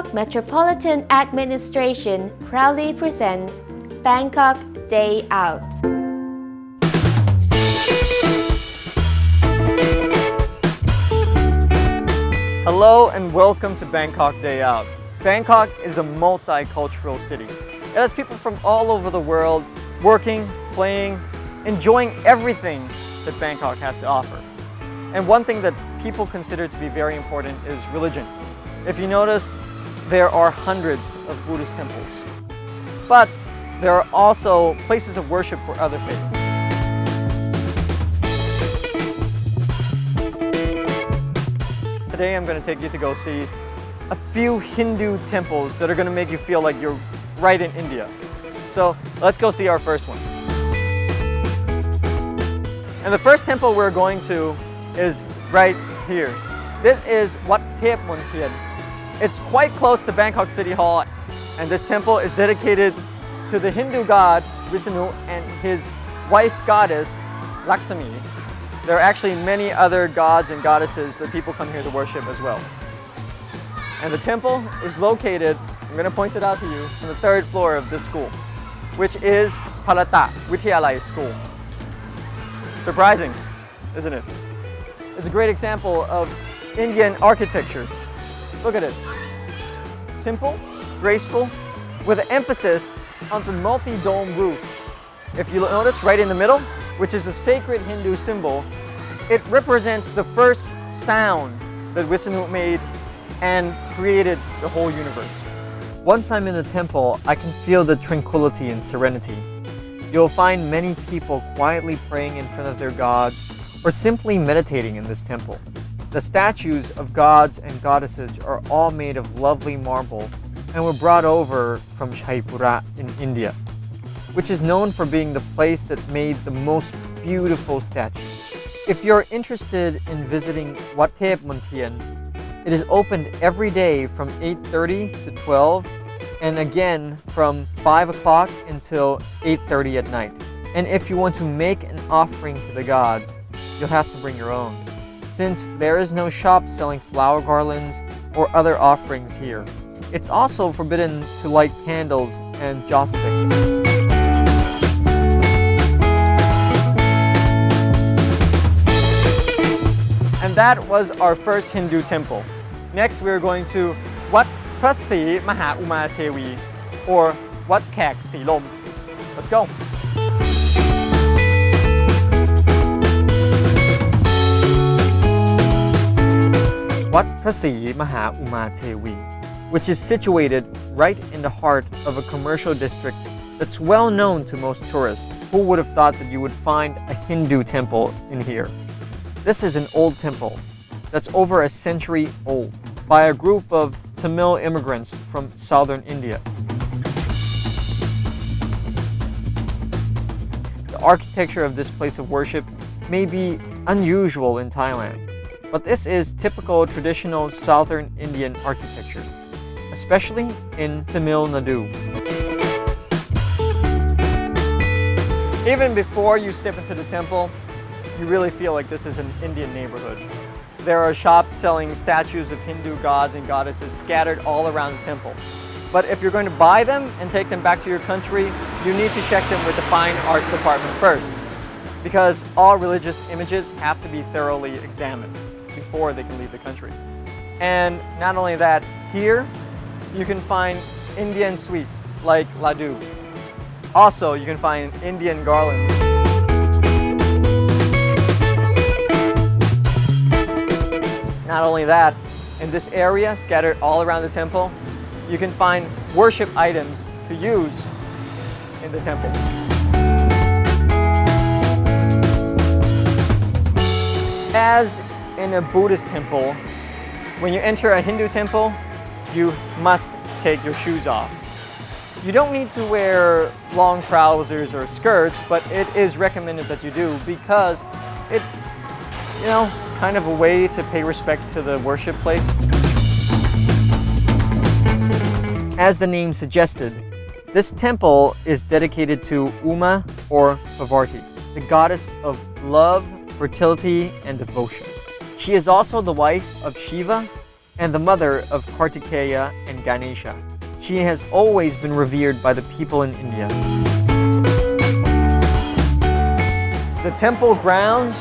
Bangkok Metropolitan Administration proudly presents Bangkok Day Out. Hello and welcome to Bangkok Day Out. Bangkok is a multicultural city. It has people from all over the world working, playing, enjoying everything that Bangkok has to offer. And one thing that people consider to be very important is religion. If you notice, there are hundreds of Buddhist temples. But there are also places of worship for other faiths. Today I'm going to take you to go see a few Hindu temples that are going to make you feel like you're right in India. So let's go see our first one. And the first temple we're going to is right here. This is Wat Thep Montien. It's quite close to Bangkok City Hall, and this temple is dedicated to the Hindu god Vishnu and his wife goddess Lakshmi. There are actually many other gods and goddesses that people come here to worship as well. And the temple is located, I'm going to point it out to you, on the third floor of this school, which is Palata Vidyalaya School. Surprising, isn't it? It's a great example of Indian architecture. Look at it. Simple, graceful, with an emphasis on the multi-dome roof. If you notice right in the middle, which is a sacred Hindu symbol, it represents the first sound that Vishnu made and created the whole universe. Once I'm in the temple, I can feel the tranquility and serenity. You'll find many people quietly praying in front of their gods or simply meditating in this temple. The statues of gods and goddesses are all made of lovely marble and were brought over from Jaipura in India, which is known for being the place that made the most beautiful statues. If you're interested in visiting Wat Thep Montien, it is opened every day from 8:30 to 12 and again from 5 o'clock until 8:30 at night. And if you want to make an offering to the gods, you'll have to bring your own, since there is no shop selling flower garlands or other offerings here. It's also forbidden to light candles and joss sticks. And that was our first Hindu temple. Next we're going to Wat Phra Sri Maha Uma Thevi, or Wat Khak Sri Lom. Let's go. Wat Phra Sri Maha Uma Thevi, which is situated right in the heart of a commercial district that's well known to most tourists. Who would have thought that you would find a Hindu temple in here? This is an old temple that's over a century old by a group of Tamil immigrants from southern India. The architecture of this place of worship may be unusual in Thailand, but this is typical traditional southern Indian architecture, especially in Tamil Nadu. Even before you step into the temple, you really feel like this is an Indian neighborhood. There are shops selling statues of Hindu gods and goddesses scattered all around the temple. But if you're going to buy them and take them back to your country, you need to check them with the fine arts department first, because all religious images have to be thoroughly examined before they can leave the country. And not only that, here you can find Indian sweets like laddu. Also, you can find Indian garlands. Not only that, in this area, scattered all around the temple, you can find worship items to use in the temple. As in a Buddhist temple, when you enter a Hindu temple, you must take your shoes off. You don't need to wear long trousers or skirts, but it is recommended that you do because it's, kind of a way to pay respect to the worship place. As the name suggested, this temple is dedicated to Uma or Parvati, the goddess of love, fertility, and devotion. She is also the wife of Shiva and the mother of Kartikeya and Ganesha. She has always been revered by the people in India. The temple grounds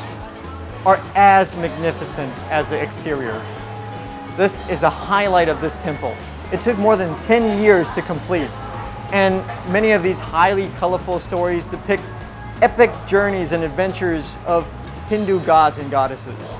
are as magnificent as the exterior. This is the highlight of this temple. It took more than 10 years to complete, and many of these highly colorful stories depict epic journeys and adventures of Hindu gods and goddesses.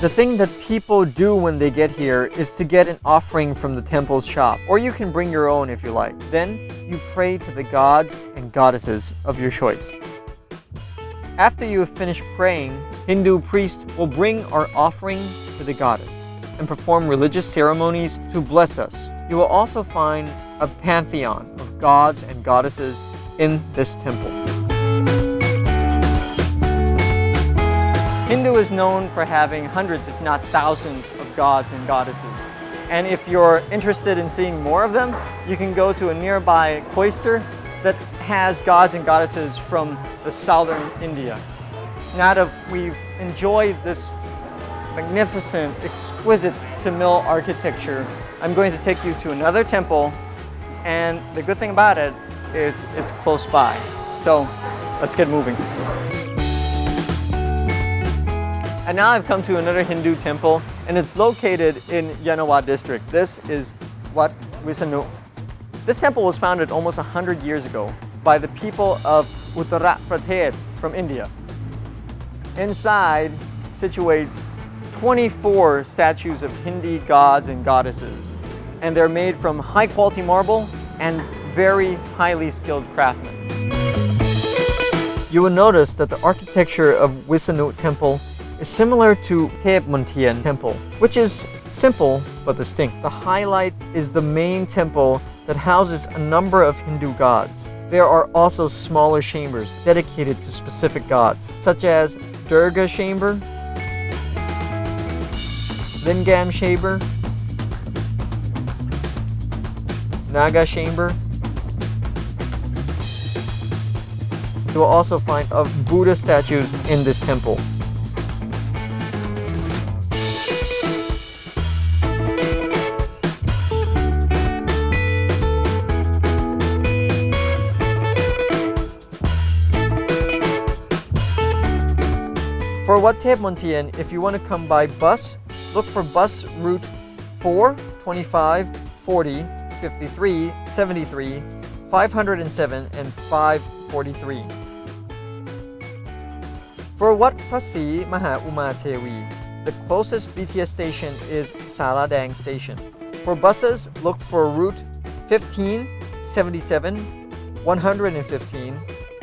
The thing that people do when they get here is to get an offering from the temple's shop, or you can bring your own if you like. Then you pray to the gods and goddesses of your choice. After you have finished praying, Hindu priests will bring our offering to the goddess and perform religious ceremonies to bless us. You will also find a pantheon of gods and goddesses in this temple. Hindu is known for having hundreds, if not thousands, of gods and goddesses. And if you're interested in seeing more of them, you can go to a nearby cloister that has gods and goddesses from the southern India. Now that we've enjoyed this magnificent, exquisite Tamil architecture, I'm going to take you to another temple, and the good thing about it is it's close by. So let's get moving. And now I've come to another Hindu temple, and it's located in Yanawa district. This is Wat Visanu. This temple was founded almost 100 years ago by the people of Uttar Pradesh from India. Inside situates 24 statues of Hindu gods and goddesses, and they're made from high quality marble and very highly skilled craftsmen. You will notice that the architecture of Visanu temple is similar to Thep Montian temple, which is simple but distinct. The highlight is the main temple that houses a number of Hindu gods. There are also smaller chambers dedicated to specific gods, such as Durga chamber, Lingam chamber, Naga chamber. You will also find Buddha statues in this temple. For Wat Thep Montian, if you want to come by bus, look for bus route 4, 25, 40, 53, 73, 507, and 543. For Wat Pasi Maha Uma Tewi, the closest BTS station is Saladang Station. For buses, look for route 15, 77, 115,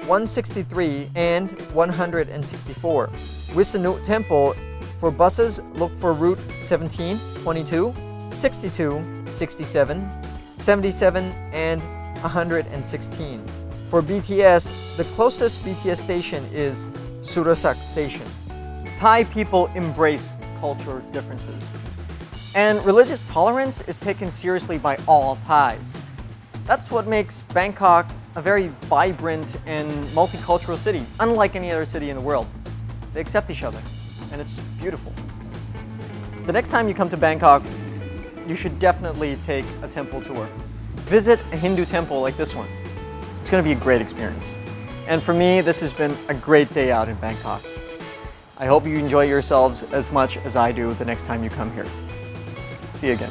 163, and 164. Visanu Temple, for buses, look for route 17, 22, 62, 67, 77, and 116. For BTS, the closest BTS station is Surasak Station. Thai people embrace cultural differences, and religious tolerance is taken seriously by all Thais. That's what makes Bangkok a very vibrant and multicultural city, unlike any other city in the world. They accept each other, and it's beautiful. The next time you come to Bangkok, you should definitely take a temple tour. Visit a Hindu temple like this one. It's going to be a great experience. And for me, this has been a great day out in Bangkok. I hope you enjoy yourselves as much as I do the next time you come here. See you again.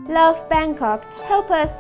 Love Bangkok. Help us